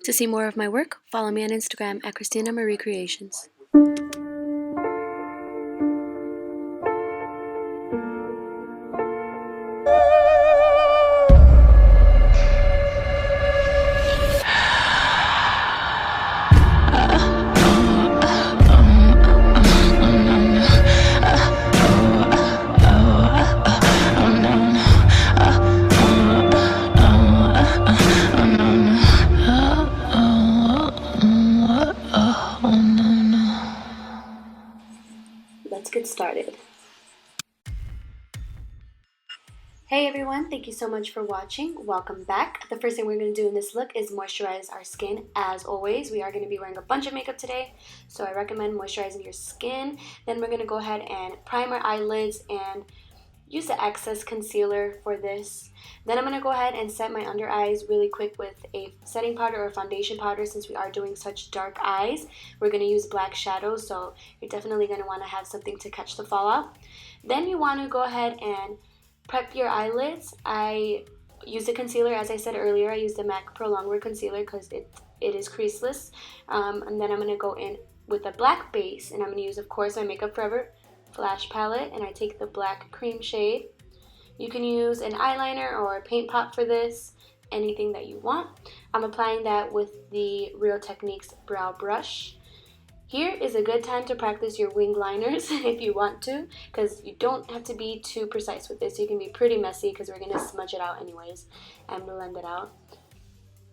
To see more of my work, follow me on Instagram at Christina Marie Creations. Let's get started. Hey everyone, thank you so much for watching. Welcome back. The first thing we're going to do in this look is moisturize our skin. As always, we are going to be wearing a bunch of makeup today, so I recommend moisturizing your skin. Then we're going to go ahead and prime our eyelids and use the excess concealer for this. Then I'm going to go ahead and set my under eyes really quick with a setting powder or foundation powder. Since we are doing such dark eyes, we're going to use black shadows, so you're definitely going to want to have something to catch the fallout. Then you want to go ahead and prep your eyelids. I use the concealer, as I said earlier. I use the MAC Pro Longwear Concealer because it is creaseless. And then I'm going to go in with a black base, and I'm going to use, of course, my Makeup Forever Flash palette, and I take the black cream shade. You can use an eyeliner or a paint pot for this, anything that you want. I'm applying that with the Real Techniques brow brush. Here is a good time to practice your winged liners if you want to, because you don't have to be too precise with this. You can be pretty messy because we're going to smudge it out anyways and blend it out.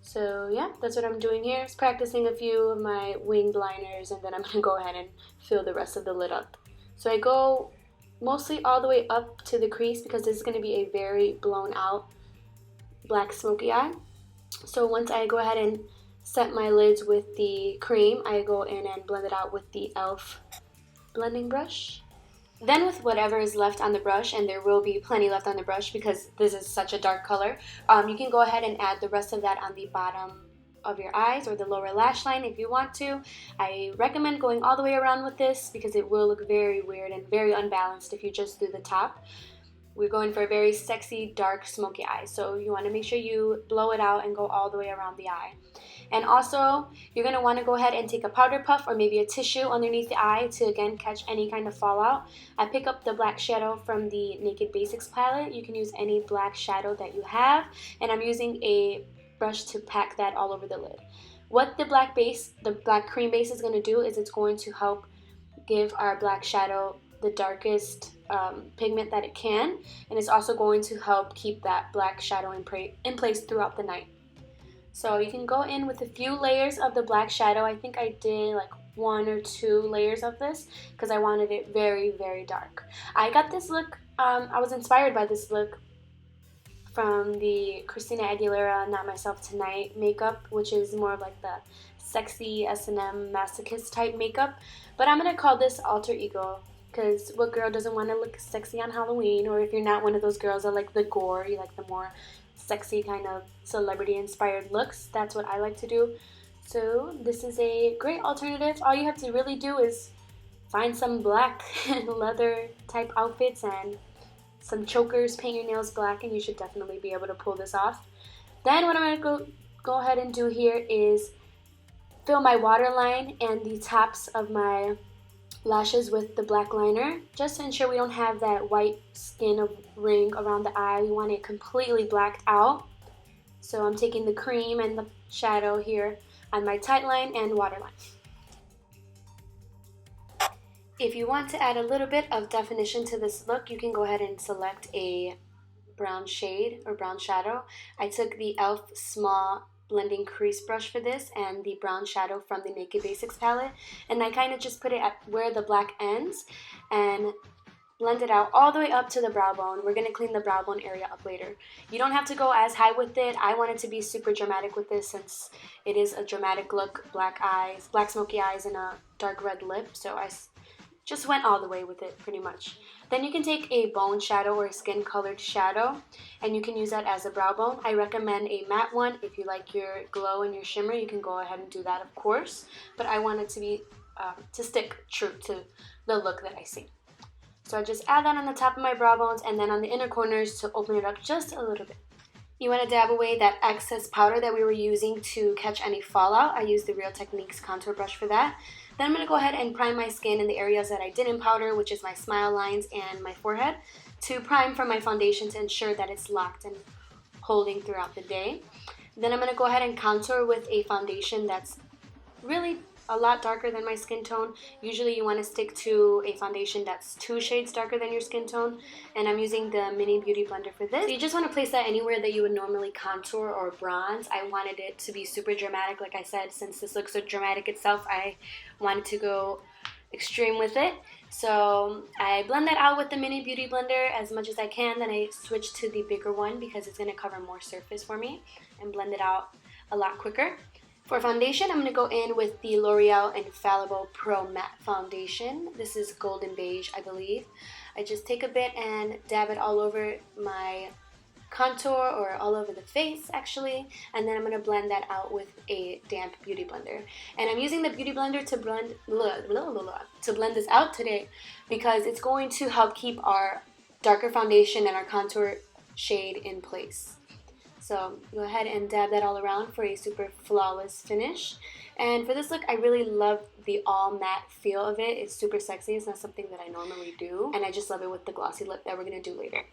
So yeah, that's what I'm doing here, is practicing a few of my winged liners, and then I'm going to go ahead and fill the rest of the lid up. So I go mostly all the way up to the crease because this is going to be a very blown out black smoky eye. So once I go ahead and set my lids with the cream, I go in and blend it out with the e.l.f. blending brush. Then with whatever is left on the brush, and there will be plenty left on the brush because this is such a dark color, you can go ahead and add the rest of that on the bottom of your eyes or the lower lash line if you want to. I recommend going all the way around with this because it will look very weird and very unbalanced if you just do the top. We're going for a very sexy, dark, smoky eye, so you want to make sure you blow it out and go all the way around the eye. And also, you're going to want to go ahead and take a powder puff or maybe a tissue underneath the eye to, again, catch any kind of fallout. I pick up the black shadow from the Naked Basics palette. You can use any black shadow that you have, and I'm using a brush to pack that all over the lid. What the black cream base is going to do is it's going to help give our black shadow the darkest pigment that it can, and it's also going to help keep that black shadow in place throughout the night. So you can go in with a few layers of the black shadow. I think I did like 1 or 2 layers of this because I wanted it very, very dark. I got this look, I was inspired by this look from the Christina Aguilera Not Myself Tonight makeup, which is more of like the sexy S&M masochist type makeup. But I'm going to call this alter ego because what girl doesn't want to look sexy on Halloween? Or if you're not one of those girls that like the gore, you like the more sexy kind of celebrity inspired looks, that's what I like to do. So this is a great alternative. All you have to really do is find some black leather type outfits and some chokers, paint your nails black, and you should definitely be able to pull this off. Then what I'm going to go ahead and do here is fill my waterline and the tops of my lashes with the black liner, just to ensure we don't have that white skin ring around the eye. We want it completely blacked out. So I'm taking the cream and the shadow here on my tight line and waterline. If you want to add a little bit of definition to this look, you can go ahead and select a brown shade or brown shadow. I took the e.l.f. small blending crease brush for this and the brown shadow from the Naked Basics palette, and I kind of just put it at where the black ends and blend it out all the way up to the brow bone. We're going to clean the brow bone area up later. You don't have to go as high with it. I wanted to be super dramatic with this since it is a dramatic look, black eyes, black smoky eyes, and a dark red lip, so I just went all the way with it pretty much. Then you can take a bone shadow or a skin colored shadow and you can use that as a brow bone. I recommend a matte one. If you like your glow and your shimmer, you can go ahead and do that, of course, but I want it to be to stick true to the look that I see. So I just add that on the top of my brow bones and then on the inner corners to open it up just a little bit. You want to dab away that excess powder that we were using to catch any fallout. I used the Real Techniques contour brush for that. Then I'm going to go ahead and prime my skin in the areas that I didn't powder, which is my smile lines and my forehead, to prime for my foundation to ensure that it's locked and holding throughout the day. Then I'm going to go ahead and contour with a foundation that's really a lot darker than my skin tone. Usually you want to stick to a foundation that's 2 shades darker than your skin tone, and I'm using the mini beauty blender for this. So you just want to place that anywhere that you would normally contour or bronze. I wanted it to be super dramatic. Like I said, since this looks so dramatic itself, I wanted to go extreme with it. So I blend that out with the mini beauty blender as much as I can. Then I switch to the bigger one because it's going to cover more surface for me and blend it out a lot quicker. For foundation, I'm going to go in with the L'Oreal Infallible Pro Matte Foundation. This is golden beige, I believe. I just take a bit and dab it all over my contour, or all over the face actually, and then I'm going to blend that out with a damp beauty blender. And I'm using the beauty blender to blend this out today because it's going to help keep our darker foundation and our contour shade in place. So go ahead and dab that all around for a super flawless finish. And for this look, I really love the all matte feel of it. It's super sexy. It's not something that I normally do, and I just love it with the glossy lip that we're going to do later.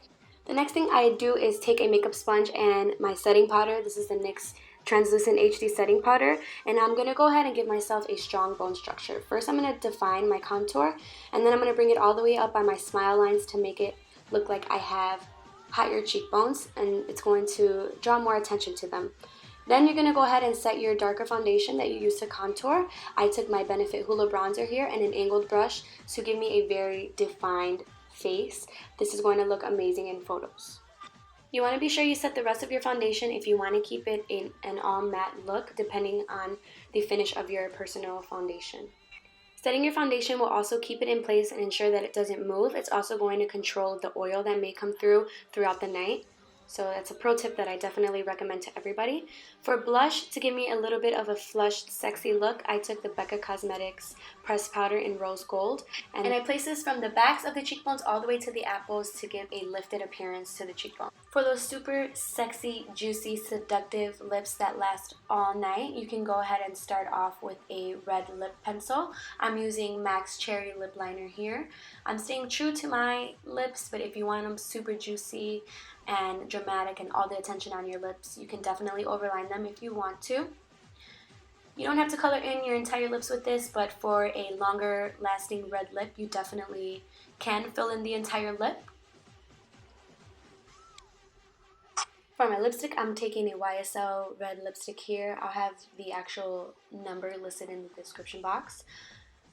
The next thing I do is take a makeup sponge and my setting powder. This is the NYX Translucent HD Setting Powder, and I'm going to go ahead and give myself a strong bone structure. First, I'm going to define my contour, and then I'm going to bring it all the way up by my smile lines to make it look like I have higher cheekbones, and it's going to draw more attention to them. Then you're going to go ahead and set your darker foundation that you use to contour. I took my Benefit Hoola bronzer here and an angled brush to give me a very defined face. This is going to look amazing in photos. You want to be sure you set the rest of your foundation if you want to keep it in an all matte look, depending on the finish of your personal foundation. Setting your foundation will also keep it in place and ensure that it doesn't move. It's also going to control the oil that may come throughout the night. So that's a pro tip that I definitely recommend to everybody. For blush, to give me a little bit of a flushed, sexy look, I took the Becca Cosmetics pressed powder in rose gold, and I placed this from the backs of the cheekbones all the way to the apples to give a lifted appearance to the cheekbone. For those super sexy, juicy, seductive lips that last all night, you can go ahead and start off with a red lip pencil. I'm using MAC's Cherry Lip Liner here. I'm staying true to my lips, but if you want them super juicy and dramatic and all the attention on your lips, you can definitely overline them if you want to. You don't have to color in your entire lips with this, but for a longer lasting red lip, you definitely can fill in the entire lip. For my lipstick, I'm taking a YSL red lipstick here. I'll have the actual number listed in the description box.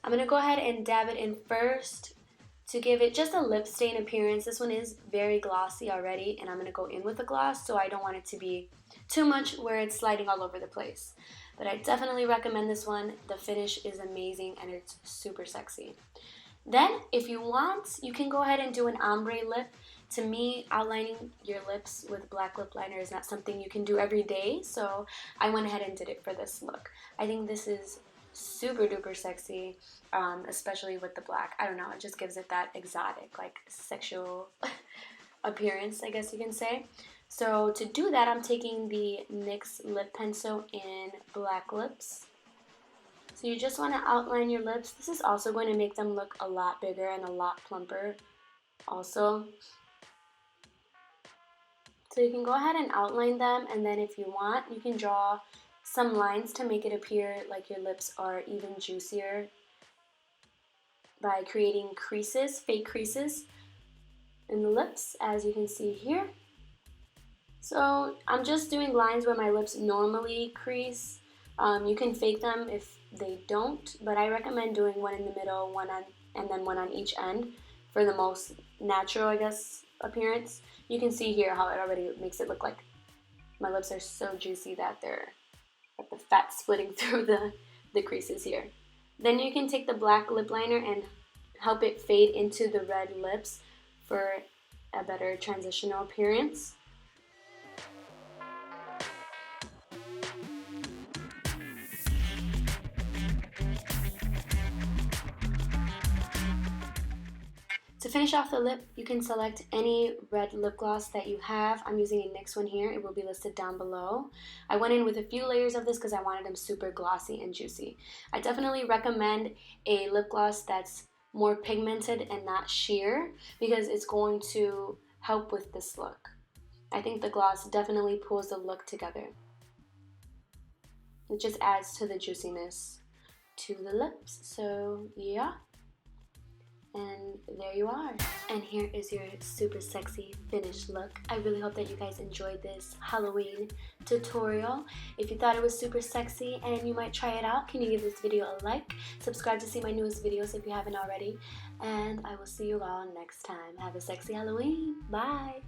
I'm going to go ahead and dab it in first to give it just a lip stain appearance. This one is very glossy already, and I'm going to go in with a gloss, so I don't want it to be too much where it's sliding all over the place. But I definitely recommend this one. The finish is amazing, and it's super sexy. Then, if you want, you can go ahead and do an ombre lip. To me, outlining your lips with black lip liner is not something you can do every day, so I went ahead and did it for this look. I think this is super duper sexy, especially with the black. I don't know, it just gives it that exotic, like sexual appearance, I guess you can say. So to do that, I'm taking the NYX lip pencil in black lips. So you just want to outline your lips. This is also going to make them look a lot bigger and a lot plumper also. So you can go ahead and outline them, and then if you want, you can draw some lines to make it appear like your lips are even juicier by creating creases, fake creases in the lips, as you can see here. So I'm just doing lines where my lips normally crease. You can fake them if they don't, but I recommend doing one in the middle, one on, and then one on each end for the most natural, I guess, appearance. You can see here how it already makes it look like my lips are so juicy that they're like the fat splitting through the creases here. Then you can take the black lip liner and help it fade into the red lips for a better transitional appearance. To finish off the lip, you can select any red lip gloss that you have. I'm using a NYX one here. It will be listed down below. I went in with a few layers of this because I wanted them super glossy and juicy. I definitely recommend a lip gloss that's more pigmented and not sheer because it's going to help with this look. I think the gloss definitely pulls the look together. It just adds to the juiciness to the lips. So yeah. And there you are. And here is your super sexy finished look. I really hope that you guys enjoyed this Halloween tutorial. If you thought it was super sexy and you might try it out, can you give this video a like? Subscribe to see my newest videos if you haven't already. And I will see you all next time. Have a sexy Halloween. Bye.